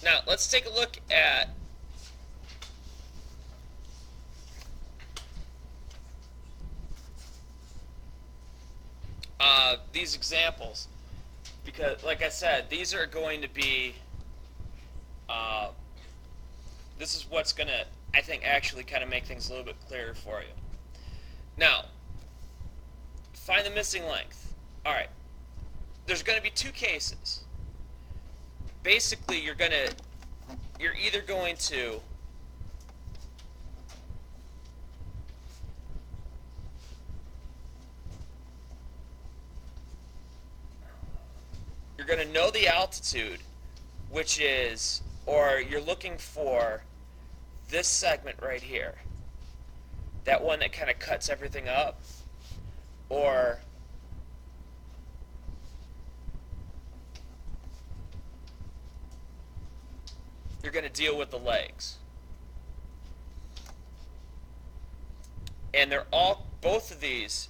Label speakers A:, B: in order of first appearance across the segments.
A: Now, let's take a look at these examples, because, like I said, these are going to be, uh, this is what's going to, I think, actually kind of make things a little bit clearer for you. Now, find the missing length. All right, there's going to be two cases. Basically, you're either going to know the altitude, which is, or you're looking for this segment right here, that one that kind of cuts everything up, or you're going to deal with the legs. And they're all, both of these,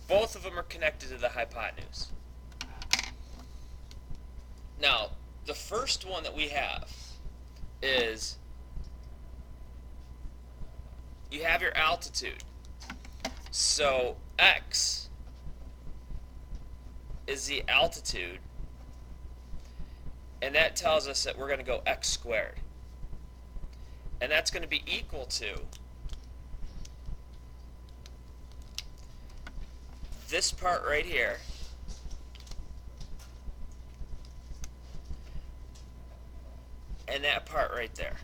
A: both of them are connected to the hypotenuse. Now, the first one that we have is, you have your altitude. So x is the altitude, and that tells us that we're going to go x squared. And that's going to be equal to this part right here and that part right there.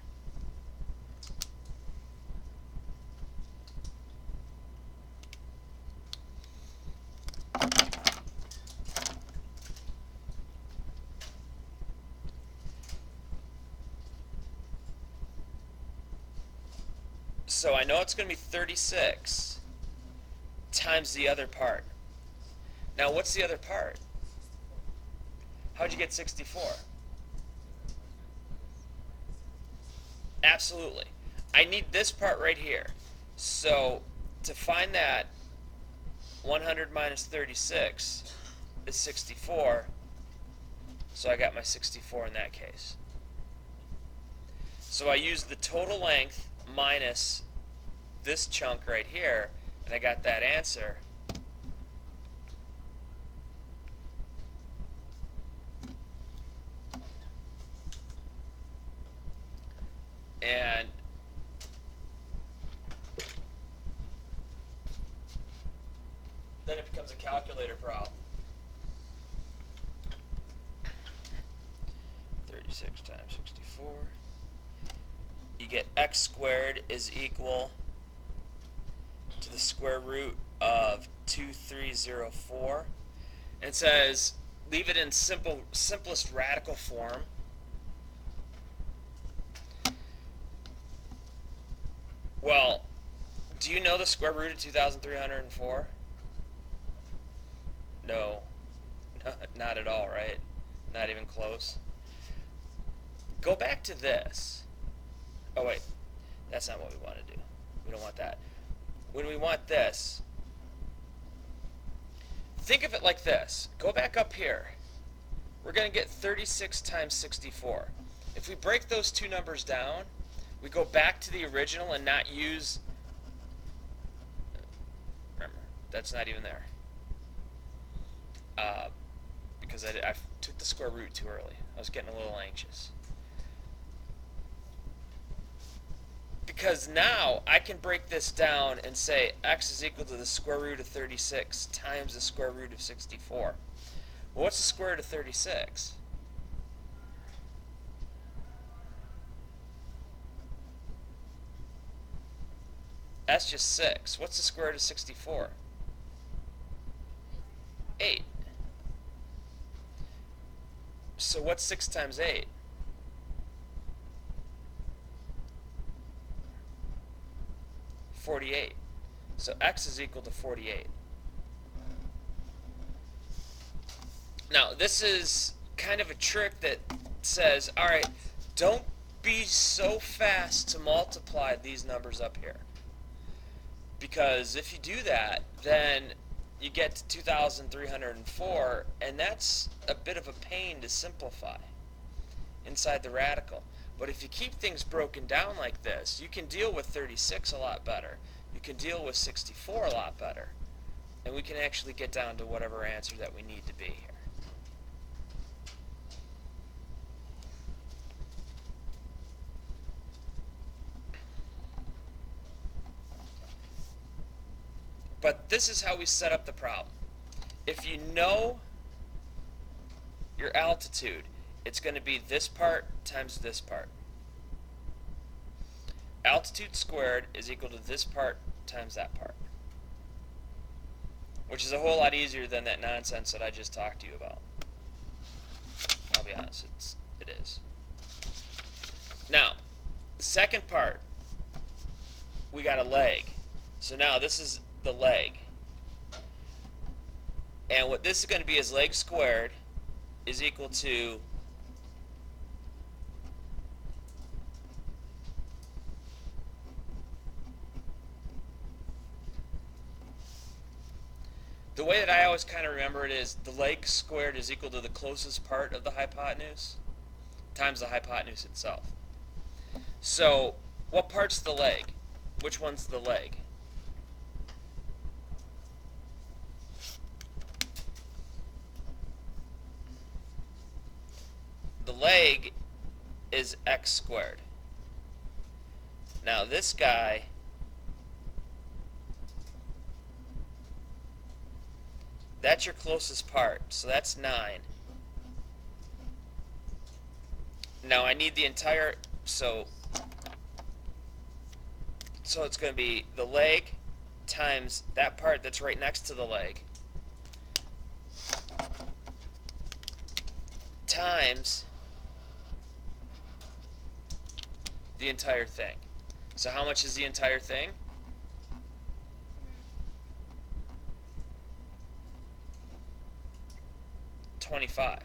A: So I know it's going to be 36 times the other part. Now, what's the other part? How'd you get 64? Absolutely. I need this part right here. So to find that, 100 minus 36 is 64. So I got my 64 in that case. So I used the total length minus this chunk right here, and I got that answer. And then it becomes a calculator problem. 36 times 64. You get x squared is equal to the square root of 2304. And it says leave it in simplest radical form. Well, do you know the square root of 2304? No, not at all, right? Not even close. Go back to this. Oh wait, that's not what we want to do. We don't want that. When we want this, think of it like this. Go back up here. We're going to get 36 times 64. If we break those two numbers down, we go back to the original and not use, remember, that's not even there. Because I took the square root too early. I was getting a little anxious. Because now I can break this down and say x is equal to the square root of 36 times the square root of 64. Well, what's the square root of 36? That's just 6. What's the square root of 64? 8. So what's 6 times 8? 48. So x is equal to 48. Now, this is kind of a trick that says, all right, don't be so fast to multiply these numbers up here. Because if you do that, then you get to 2,304, and that's a bit of a pain to simplify inside the radical. But if you keep things broken down like this, you can deal with 36 a lot better. You can deal with 64 a lot better. And we can actually get down to whatever answer that we need to be here. But this is how we set up the problem. If you know your altitude, it's going to be this part times this part. Altitude squared is equal to this part times that part. Which is a whole lot easier than that nonsense that I just talked to you about. I'll be honest, it is. Now, the second part, we got a leg. So now this is the leg. And what this is going to be is leg squared is equal to the way that I always kind of remember it is the leg squared is equal to the closest part of the hypotenuse times the hypotenuse itself. So what part's the leg? Which one's the leg? The leg is x squared. Now this guy, that's your closest part, so that's 9. Now I need the entire, so it's going to be the leg times that part that's right next to the leg times the entire thing. So how much is the entire thing? $25.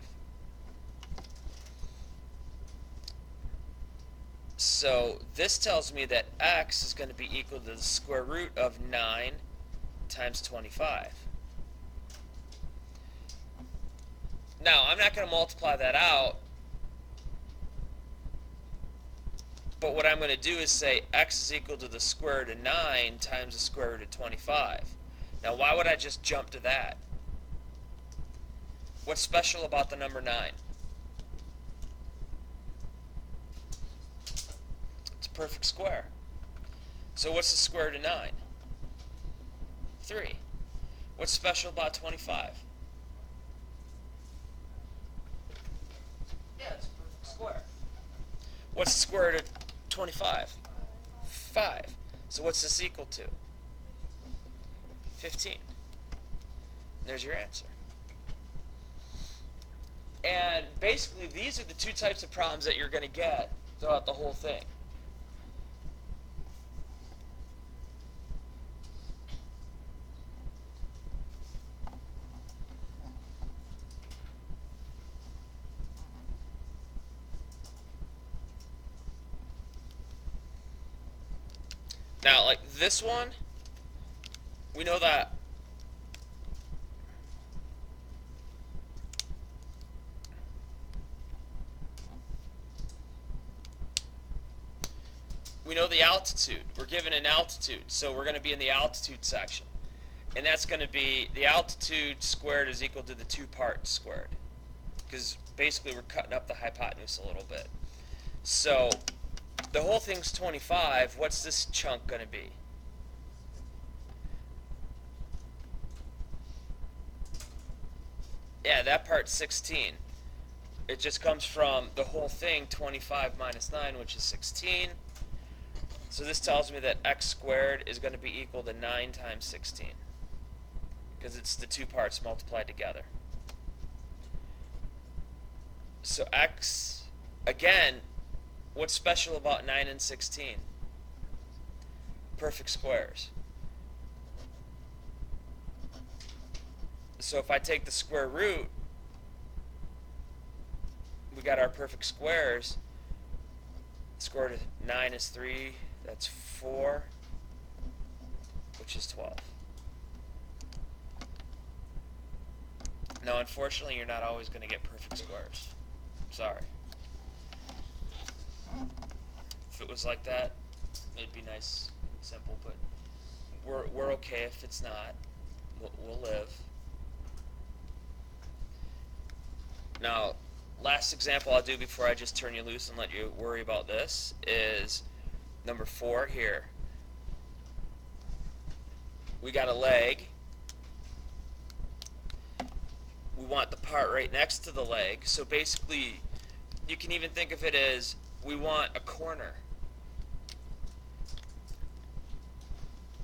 A: So this tells me that x is going to be equal to the square root of 9 times 25. Now, I'm not going to multiply that out, but what I'm going to do is say x is equal to the square root of 9 times the square root of 25. Now, why would I just jump to that? What's special about the number 9? It's a perfect square. So what's the square root of 9? 3. What's special about 25? Yeah, it's a perfect square. What's the square root of 25? 5. So what's this equal to? 15. There's your answer. And basically, these are the two types of problems that you're going to get throughout the whole thing. Now, like this one, we know that the altitude. We're given an altitude, so we're going to be in the altitude section. And that's going to be the altitude squared is equal to the 2 parts squared. Because basically we're cutting up the hypotenuse a little bit. So the whole thing's 25. What's this chunk going to be? Yeah, that part's 16. It just comes from the whole thing, 25 minus 9, which is 16. So this tells me that x squared is going to be equal to 9 times 16. Because it's the 2 parts multiplied together. So x, again, what's special about 9 and 16? Perfect squares. So if I take the square root, we got our perfect squares. Square root of 9 is 3. That's 4, which is 12. Now, unfortunately, you're not always going to get perfect squares. Sorry. If it was like that, it'd be nice and simple, but we're okay if it's not. We'll live. Now, last example I'll do before I just turn you loose and let you worry about this is number 4 here. We got a leg. We want the part right next to the leg. So basically, you can even think of it as we want a corner.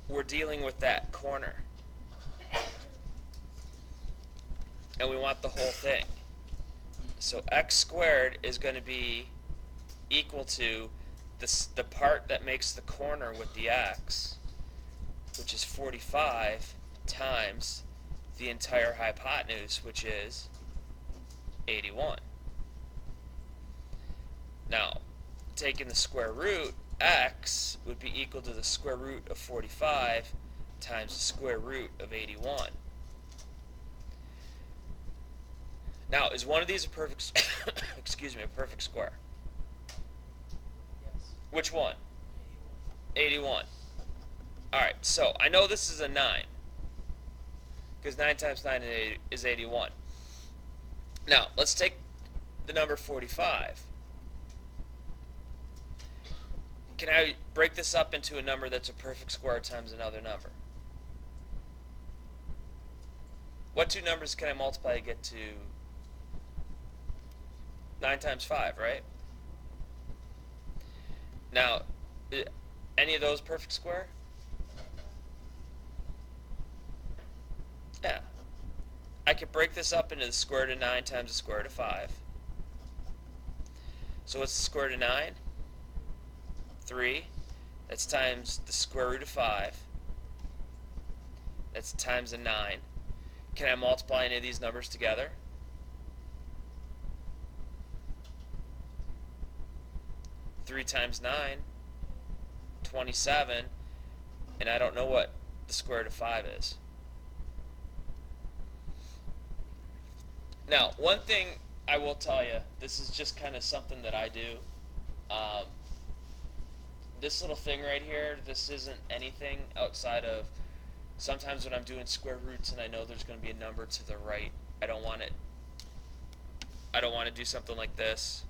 A: We're dealing with that corner. And we want the whole thing. So x squared is going to be equal to the part that makes the corner with the x, which is 45, times the entire hypotenuse, which is 81. Now, taking the square root, x would be equal to the square root of 45 times the square root of 81. Now, is one of these a perfect excuse me, a perfect square?
B: Yes.
A: Which one? 81. Alright, so I know this is a 9. Because 9 times 9 is 81. Now, let's take the number 45. Can I break this up into a number that's a perfect square times another number? What two numbers can I multiply to get to 9 times 5, right? Now, any of those perfect square? Yeah. I could break this up into the square root of 9 times the square root of 5. So what's the square root of 9? 3. That's times the square root of 5. That's times a 9. Can I multiply any of these numbers together? Three times 9, 27, and I don't know what the square root of 5 is. Now, one thing I will tell you, this is just kind of something that I do. This little thing right here, this isn't anything outside of sometimes when I'm doing square roots and I know there's going to be a number to the right, I don't want to do something like this,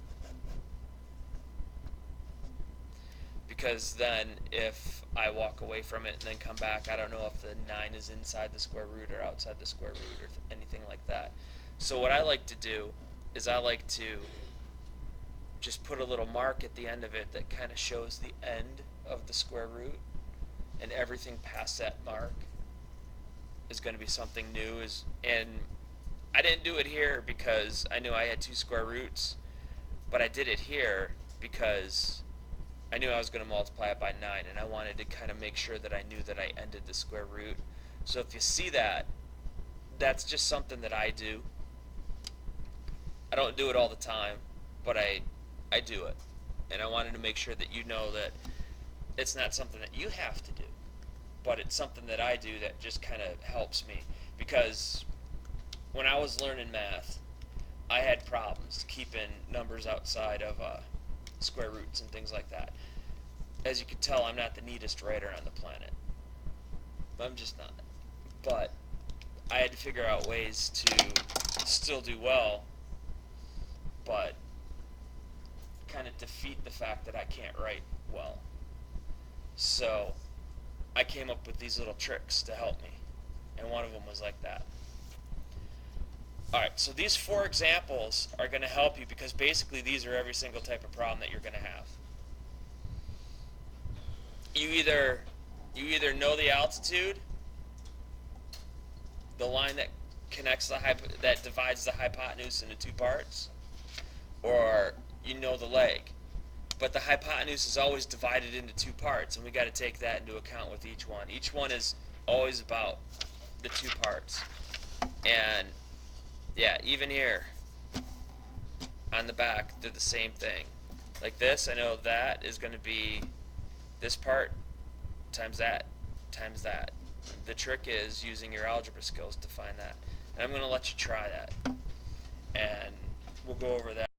A: because then if I walk away from it and then come back, I don't know if the 9 is inside the square root or outside the square root or anything like that. So what I like to do is I like to just put a little mark at the end of it that kind of shows the end of the square root, and everything past that mark is going to be something new. And I didn't do it here because I knew I had 2 square roots, but I did it here because I knew I was going to multiply it by 9, and I wanted to kind of make sure that I knew that I ended the square root. So if you see that, that's just something that I do. I don't do it all the time, but I do it. And I wanted to make sure that you know that it's not something that you have to do, but it's something that I do that just kind of helps me. Because when I was learning math, I had problems keeping numbers outside of square roots and things like that. As you can tell, I'm not the neatest writer on the planet. I'm just not. But I had to figure out ways to still do well, but kind of defeat the fact that I can't write well. So I came up with these little tricks to help me, and one of them was like that. Alright, so these 4 examples are going to help you because basically these are every single type of problem that you're going to have. You either know the altitude, the line that connects that divides the hypotenuse into 2 parts, or you know the leg. But the hypotenuse is always divided into 2 parts, and we got to take that into account with each one. Each one is always about the 2 parts. And yeah, even here on the back, they're the same thing. Like this, I know that is going to be this part times that times that. The trick is using your algebra skills to find that. And I'm going to let you try that. And we'll go over that.